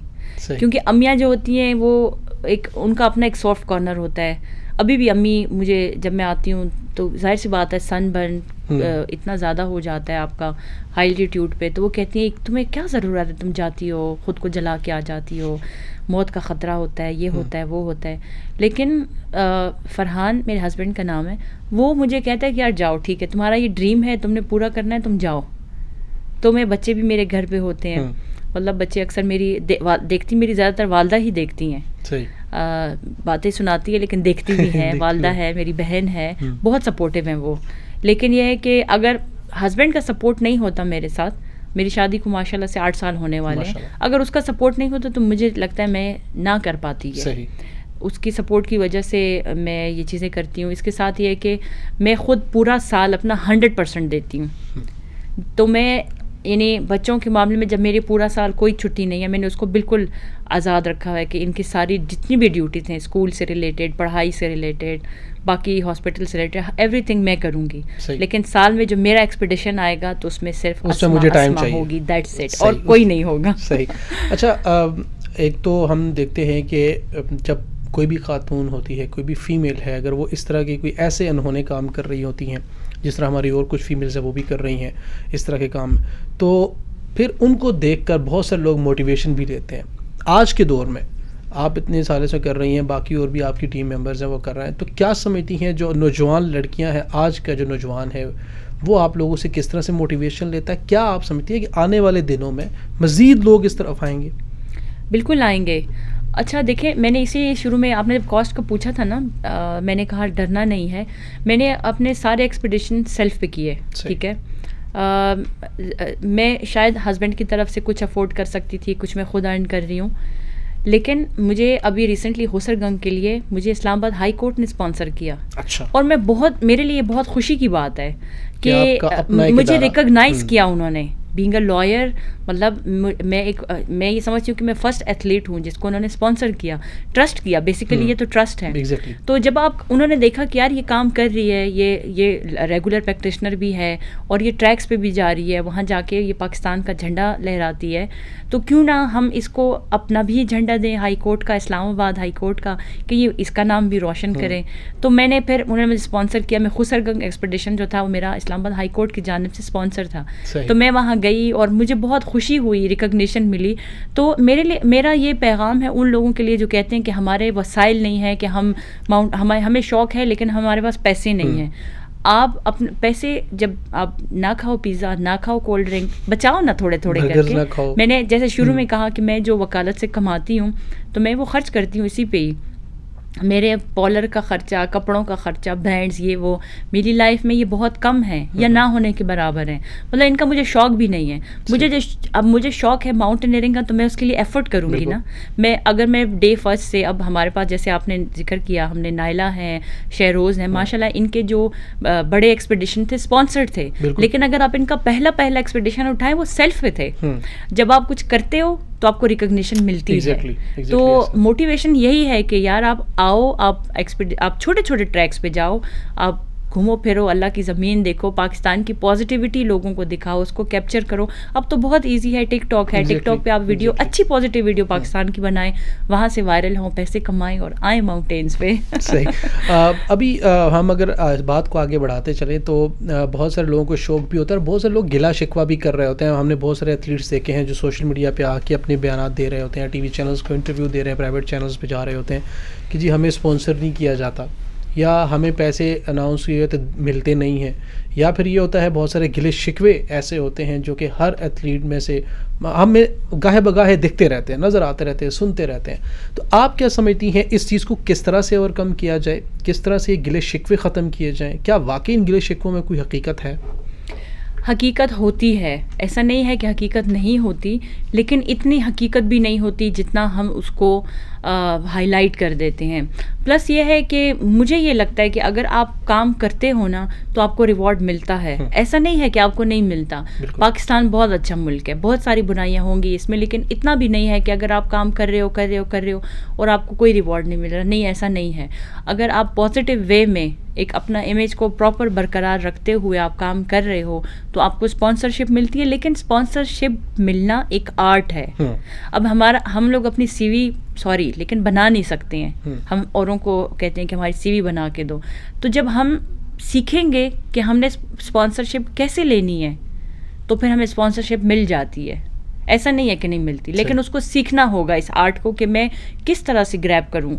کیونکہ امیاں جو ہوتی ہیں وہ ان کا اپنا ایک سافٹ کارنر ہوتا ہے. ابھی بھی امی مجھے جب میں آتی ہوں تو ظاہر سی بات ہے سن برن اتنا زیادہ ہو جاتا ہے آپ کا ہائی الٹیٹیوڈ پہ، تو وہ کہتی ہیں تمہیں کیا ضرورت ہے، تم جاتی ہو خود کو جلا کے آ جاتی ہو، موت کا خطرہ ہوتا ہے، یہ ہوتا ہے وہ ہوتا ہے. لیکن فرحان میرے ہسبینڈ کا نام ہے، وہ مجھے کہتا ہے کہ یار جاؤ ٹھیک ہے، تمہارا یہ ڈریم ہے تم نے پورا کرنا ہے، تم جاؤ. تو میں بچے بھی میرے گھر پہ ہوتے ہیں، مطلب بچے اکثر میری دیکھتی میری زیادہ تر والدہ ہی دیکھتی ہیں. باتیں سناتی ہے لیکن دیکھتی بھی ہیں. والدہ ہے، میری بہن ہے، بہت سپورٹیو ہیں وہ. لیکن یہ ہے کہ اگر ہسبینڈ کا سپورٹ نہیں ہوتا میرے ساتھ، میری شادی کو ماشاء اللہ سے 8 سال ہونے والے ہیں، اگر اس کا سپورٹ نہیں ہوتا تو مجھے لگتا ہے میں نہ کر پاتی ہے. اس کی سپورٹ کی وجہ سے میں یہ چیزیں کرتی ہوں. اس کے ساتھ یہ ہے کہ میں خود پورا سال اپنا 100% دیتی ہوں. تو میں یعنی بچوں کے معاملے میں جب میرے پورا سال کوئی چھٹی نہیں ہے، میں نے اس کو بالکل آزاد رکھا ہے کہ ان کی ساری جتنی بھی ڈیوٹیز ہیں اسکول سے ریلیٹڈ، پڑھائی سے ریلیٹڈ، باقی ہاسپٹل سے ریلیٹڈ، ایوری تھنگ میں کروں گی. لیکن سال میں جو میرا ایکسپیڈیشن آئے گا تو اس میں صرف اسما ہوگی، دیٹس اٹ، اور کوئی نہیں ہوگا. صحیح. اچھا، ایک تو ہم دیکھتے ہیں کہ جب کوئی بھی خاتون ہوتی ہے، کوئی بھی فیمیل ہے، اگر وہ اس طرح کے کوئی ایسے انہونے کام کر رہی ہوتی ہیں جس طرح ہماری اور کچھ فیمیلز ہیں وہ بھی کر رہی ہیں اس طرح کے کام، تو پھر ان کو دیکھ کر بہت سے لوگ موٹیویشن بھی لیتے ہیں. آج کے دور میں آپ اتنے سالوں سے کر رہی ہیں، باقی اور بھی آپ کی ٹیم ممبرز ہیں وہ کر رہے ہیں، تو کیا سمجھتی ہیں جو نوجوان لڑکیاں ہیں، آج کا جو نوجوان ہے وہ آپ لوگوں سے کس طرح سے موٹیویشن لیتا ہے؟ کیا آپ سمجھتی ہیں کہ آنے والے دنوں میں مزید لوگ اس طرف آئیں گے؟ بالکل آئیں گے. اچھا دیکھیں، میں نے اسی شروع میں آپ نے جب کاسٹ کا پوچھا تھا نا، میں نے کہا ڈرنا نہیں ہے. میں نے اپنے سارے ایکسپیڈیشن سیلف پہ کیے، ٹھیک ہے. میں شاید ہسبینڈ کی طرف سے کچھ افورڈ کر سکتی تھی، کچھ میں خود ارن کر رہی ہوں، لیکن مجھے ابھی ریسنٹلی ہوسر گنج کے لیے مجھے اسلام آباد ہائی کورٹ نے اسپانسر کیا. اچھا. اور میں میرے لیے بہت خوشی کی بات ہے کہ مجھے ریکگنائز کیا انہوں نے. بینگ اے لائر، مطلب میں یہ سمجھتی ہوں کہ میں فرسٹ ایتھلیٹ ہوں جس کو انہوں نے اسپانسر کیا، ٹرسٹ کیا. بیسیکلی یہ تو ٹرسٹ ہے. تو جب انہوں نے دیکھا کہ یار یہ کام کر رہی ہے، یہ ریگولر پریکٹیشنر بھی ہے اور یہ ٹریکس پہ بھی جا رہی ہے، وہاں جا کے یہ پاکستان کا جھنڈا لہراتی ہے، تو کیوں نہ ہم اس کو اپنا بھی جھنڈا دیں ہائی کورٹ کا، اسلام آباد ہائی کورٹ کا، کہ یہ اس کا نام بھی روشن کریں. تو میں نے پھر انہوں نے مجھے اسپانسر کیا. میں خسر گنج ایکسپیڈیشن جو تھا وہ میرا اسلام آباد ہائی کورٹ کی جانب سے اسپانسر تھا. تو میں وہاں گئی اور مجھے بہت خوشی ہوئی، ریکگنیشن ملی. تو میرا یہ پیغام ہے ان لوگوں کے لیے جو کہتے ہیں کہ ہمارے وسائل نہیں ہیں، کہ ہمیں شوق ہے لیکن ہمارے پاس پیسے نہیں ہیں. آپ اپنے پیسے، جب آپ نہ کھاؤ پیزا، نہ کھاؤ کولڈ ڈرنک، بچاؤ نا تھوڑے تھوڑے کر کے. میں نے جیسے شروع میں کہا کہ میں جو وکالت سے کماتی ہوں تو میں وہ خرچ کرتی ہوں اسی پہ ہی. میرے پالر کا خرچہ، کپڑوں کا خرچہ، برانڈز، یہ وہ میری لائف میں یہ بہت کم ہے یا نہ ہونے کے برابر ہیں. مطلب ان کا مجھے شوق بھی نہیں ہے. مجھے شوق ہے ماؤنٹینئرنگ کا تو میں اس کے لیے ایفرٹ کروں گی نا. اگر میں ڈے فرسٹ سے، اب ہمارے پاس جیسے آپ نے ذکر کیا، ہم نے نائلہ ہیں، شہروز ہیں، ماشاء اللہ ان کے جو بڑے ایکسپیڈیشن تھے اسپانسرڈ تھے، لیکن اگر آپ ان کا پہلا ایکسپیڈیشن اٹھائیں وہ سیلف پہ تھے. جب آپ کچھ کرتے ہو تو آپ کو ریکگنیشن ملتی ہے. تو موٹیویشن یہی ہے کہ یار آپ آؤ، آپ چھوٹے چھوٹے ٹریکس پہ جاؤ، آپ گھومو پھرو، اللہ کی زمین دیکھو، پاکستان کی پازیٹیوٹی لوگوں کو دکھاؤ، اس کو کیپچر کرو. اب تو بہت ایزی ہے، ٹک ٹاک ہے، ٹک ٹاک پہ آپ ویڈیو، اچھی پازیٹیو ویڈیو پاکستان کی بنائیں، وہاں سے وائرل ہوں، پیسے کمائیں اور آئیں ماؤنٹینس پہ. صحیح. ابھی ہم اگر بات کو آگے بڑھاتے چلیں تو بہت سارے لوگوں کو شوق بھی ہوتا ہے اور بہت سارے لوگ گلا شکوہ بھی کر رہے ہوتے ہیں. ہم نے بہت سارے ایتھلیٹس دیکھے ہیں جو سوشل میڈیا پہ آ کے اپنے بیانات دے رہے ہوتے ہیں، ٹی وی چینلز کو انٹرویو دے رہے ہیں، پرائیویٹ چینلز پہ جا رہے ہوتے ہیں کہ جی ہمیں اسپانسر نہیں کیا جاتا، یا ہمیں پیسے اناؤنس کیے تو ملتے نہیں ہیں. یا پھر یہ ہوتا ہے بہت سارے گلے شکوے ایسے ہوتے ہیں جو کہ ہر ایتھلیٹ میں سے ہمیں گاہے بگاہے دکھتے رہتے ہیں، نظر آتے رہتے ہیں، سنتے رہتے ہیں. تو آپ کیا سمجھتی ہیں اس چیز کو کس طرح سے اوور کم کیا جائے، کس طرح سے یہ گلے شکوے ختم کیے جائیں؟ کیا واقعی ان گلے شکووں میں کوئی حقیقت ہے؟ حقیقت ہوتی ہے، ایسا نہیں ہے کہ حقیقت نہیں ہوتی، لیکن اتنی حقیقت بھی نہیں ہوتی جتنا ہم اس کو ہائی لائٹ کر دیتے ہیں. پلس یہ ہے کہ مجھے یہ لگتا ہے کہ اگر آپ کام کرتے ہو نا تو آپ کو ریوارڈ ملتا ہے. ایسا نہیں ہے کہ آپ کو نہیں ملتا. پاکستان بہت اچھا ملک ہے، بہت ساری بنائیاں ہوں گی اس میں، لیکن اتنا بھی نہیں ہے کہ اگر آپ کام کر رہے ہو اور آپ کو کوئی ریوارڈ نہیں مل رہا. نہیں، ایسا نہیں ہے. اگر آپ پازیٹیو وے میں ایک اپنا امیج کو پراپر برقرار رکھتے ہوئے آپ کام کر رہے ہو تو آپ کو اسپانسرشپ ملتی ہے. لیکن اسپانسرشپ ملنا ایک آرٹ ہے. اب ہم لوگ اپنی سی وی لیکن بنا نہیں سکتے ہیں. ہم اوروں کو کہتے ہیں کہ ہماری سی وی بنا کے دو. تو جب ہم سیکھیں گے کہ ہم نے اسپانسرشپ کیسے لینی ہے تو پھر ہمیں اسپانسرشپ مل جاتی ہے. ایسا نہیں ہے کہ نہیں ملتی، لیکن اس کو سیکھنا ہوگا اس آرٹ کو کہ میں کس طرح سے گریب کروں.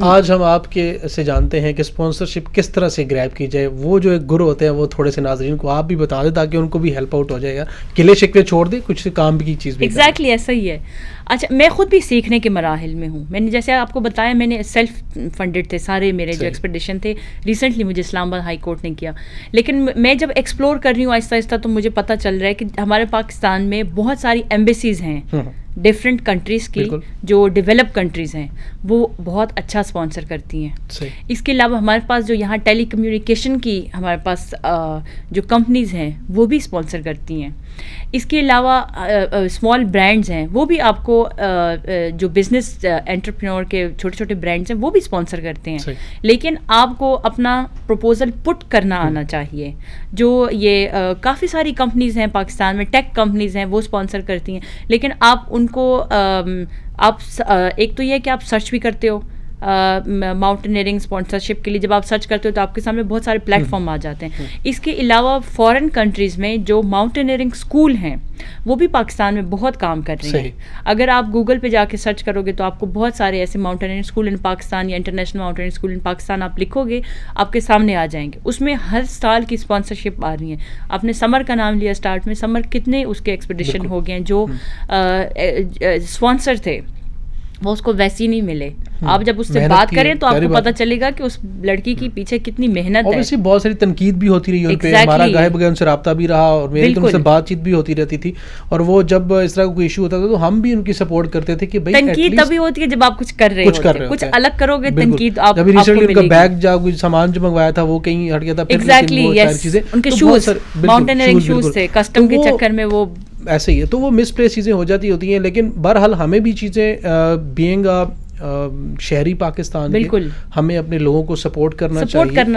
آج ہم آپ کے سے جانتے ہیں کہ اسپانسرشپ کس طرح سے گریب کی جائے. وہ جو ایک گرو ہوتے ہیں وہ تھوڑے سے ناظرین کو آپ بھی بتا دیں تاکہ ان کو بھی ہیلپ آؤٹ ہو جائے گا. قلعے شکوے چھوڑ دیں، کچھ کام کی چیز بھی. ایگزیکٹلی ایسا ہی ہے. اچھا، میں خود بھی سیکھنے کے مراحل میں ہوں. میں نے جیسے آپ کو بتایا میں نے سیلف فنڈڈ تھے سارے میرے جو ایکسپیڈیشن تھے. ریسنٹلی مجھے اسلام آباد ہائی کورٹ نے کیا، لیکن میں جب ایکسپلور کر رہی ہوں آہستہ آہستہ تو مجھے پتہ چل رہا ہے کہ ہمارے پاکستان میں بہت ساری ایمبیسیز ہیں ڈفرینٹ کنٹریز کی جو ڈیولپ کنٹریز ہیں وہ بہت اچھا اسپانسر کرتی ہیں. اس کے علاوہ ہمارے پاس جو یہاں ٹیلی کمیونیکیشن کی ہمارے پاس جو کمپنیز ہیں وہ بھی اسپانسر کرتی ہیں. اس کے علاوہ اسمال برانڈز ہیں وہ بھی آپ کو جو بزنس انٹرپرینور کے چھوٹے چھوٹے برانڈز ہیں وہ بھی اسپانسر کرتے ہیں. لیکن آپ کو اپنا پروپوزل پٹ کرنا آنا چاہیے. جو یہ کافی ساری کمپنیز ہیں پاکستان میں, ٹیک کمپنیز ہیں وہ اسپانسر کرتی ہیں, لیکن آپ ان کو آپ ایک تو یہ کہ آپ سرچ بھی کرتے ہو ماؤنٹینئرنگ اسپانسرشپ کے لیے. جب آپ سرچ کرتے ہو تو آپ کے سامنے بہت سارے پلیٹ فارم آ جاتے ہیں. اس کے علاوہ فارن کنٹریز میں جو ماؤنٹینئرنگ اسکول ہیں وہ بھی پاکستان میں بہت کام کر رہے ہیں. اگر آپ گوگل پہ جا کے سرچ کرو گے تو آپ کو بہت سارے ایسے ماؤنٹینئرنگ اسکول ان پاکستان یا انٹرنیشنل ماؤنٹینئرنگ اسکول ان پاکستان آپ لکھو گے آپ کے سامنے آ جائیں گے. اس میں ہر سال کی اسپانسرشپ آ رہی ہیں. آپ نے سمر کا نام لیا اسٹارٹ میں, سمر کتنے اس کے ایکسپیڈیشن ہو گئے ہیں جو اسپانسر تھے وہ اس کو ویسی نہیں ملے. آپ جب اس سے بات کریں تو آپ کو پتہ چلے گا کہ اس لڑکی کی پیچھے کتنی محنت ہے. obviously بہت ساری تنقید بھی ہوتی رہی ان پہ, ہمارا گاہے بغیر ان سے رابطہ بھی رہا اور میری تو ان سے بات چیت بھی ہوتی رہتی تھی. اور وہ جب اس طرح کوئی ایشو ہوتا تھا تو ہم بھی ان کی سپورٹ کرتے تھے کہ بھائی تنقید تبھی ہوتی ہے جب آپ کچھ کر رہے ہوتے, کچھ الگ کرو گے تنقید آپ جب ریسنٹلی ان کا بیگ جا کوئی سامان جو منگوایا تھا وہ کہیں ہٹ گیا تھا. ایگزیکٹلی یس, ان کے شوز ماؤنٹینئرنگ شوز تھے, کسٹم کے چکر میں وہ ایسے ہی ہے. تو وہ مس پلیس چیزیں ہو جاتی ہوتی ہیں. لیکن بہرحال ہمیں بھی چیزیں بینگ شہری پاکستان بالکل ہمیں اپنے لوگوں کو سپورٹ کرنا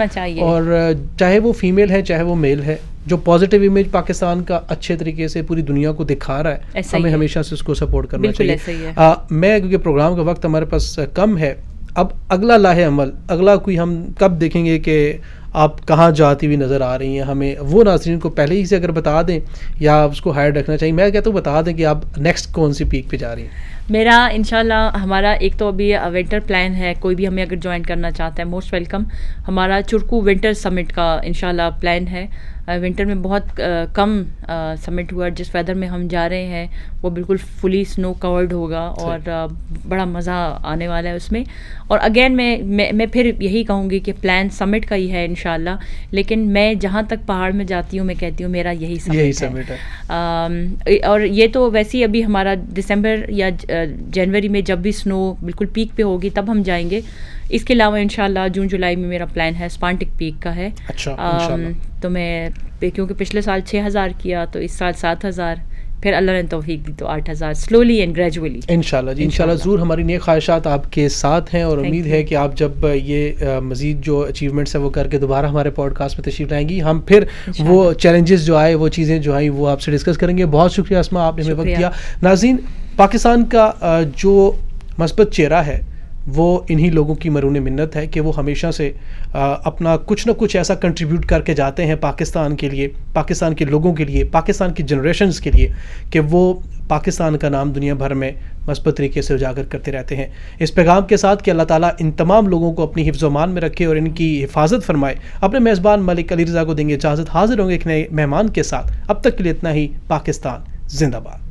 چاہیے. اور چاہے وہ فیمیل ہے چاہے وہ میل ہے, جو پازیٹیو امیج پاکستان کا اچھے طریقے سے پوری دنیا کو دکھا رہا ہے ہمیں ہمیشہ سے اس کو سپورٹ کرنا چاہیے. میں کیونکہ پروگرام کا وقت ہمارے پاس کم ہے, اب اگلا لاہے عمل اگلا کوئی ہم کب دیکھیں گے کہ آپ کہاں جاتی ہوئی نظر آ رہی ہیں, ہمیں وہ ناظرین کو پہلے ہی سے اگر بتا دیں یا اس کو ہائڈ رکھنا چاہیے. میں کہتا ہوں بتا دیں کہ آپ نیکسٹ کون سی پیک پہ جا رہی ہیں. میرا انشاءاللہ ہمارا ایک تو ابھی ونٹر پلان ہے, کوئی بھی ہمیں اگر جوائن کرنا چاہتا ہے موسٹ ویلکم. ہمارا چرکو ونٹر سمٹ کا انشاءاللہ پلان ہے. ونٹر میں بہت کم سمٹ ہوا, جس ویدر میں ہم جا رہے ہیں وہ بالکل فلی سنو کورڈ ہوگا اور بڑا مزہ آنے والا ہے اس میں. اور اگین میں پھر یہی کہوں گی کہ پلان سمٹ کا ہی ہے انشاءاللہ, لیکن میں جہاں تک پہاڑ میں جاتی ہوں میں کہتی ہوں میرا یہی سمٹ ہے. اور یہ تو ویسے ہی ابھی ہمارا دسمبر یا جنوری میں جب بھی سنو بالکل پیک پہ ہوگی تب ہم جائیں گے. اس کے علاوہ انشاءاللہ جون جولائی میں میرا پلان ہے سپانٹک پیک کا ہے. تو میں کیونکہ پچھلے سال 6000 کیا تو اس سال 7000, پھر اللہ نے توفیق دی تو 8000, سلولی اینڈ گریجولی انشاءاللہ. جی انشاءاللہ ضرور ہماری نیک خواہشات آپ کے ساتھ ہیں اور امید ہے کہ آپ جب یہ مزید جو اچیومنٹس ہیں وہ کر کے دوبارہ ہمارے پوڈ کاسٹ میں تشریف لائیں گی, ہم پھر وہ چیلنجز جو آئے وہ چیزیں جو آئیں وہ آپ سے ڈسکس کریں گے. بہت شکریہ اسما, آپ نے ہمیں وقت دیا. ناظرین, پاکستان کا جو مثبت چہرہ ہے وہ انہی لوگوں کی مرہون منت ہے کہ وہ ہمیشہ سے اپنا کچھ نہ کچھ ایسا کنٹریبیوٹ کر کے جاتے ہیں پاکستان کے لیے, پاکستان کے لوگوں کے لیے, پاکستان کی جنریشنز کے لیے, کہ وہ پاکستان کا نام دنیا بھر میں مثبت طریقے سے اجاگر کرتے رہتے ہیں. اس پیغام کے ساتھ کہ اللہ تعالیٰ ان تمام لوگوں کو اپنی حفظ و امان میں رکھے اور ان کی حفاظت فرمائے. اپنے میزبان ملک علی رضا کو دیں گے اجازت, حاضر ہوں گے ایک نئے مہمان کے ساتھ. اب تک کے لیے اتنا ہی. پاکستان زندہ باد.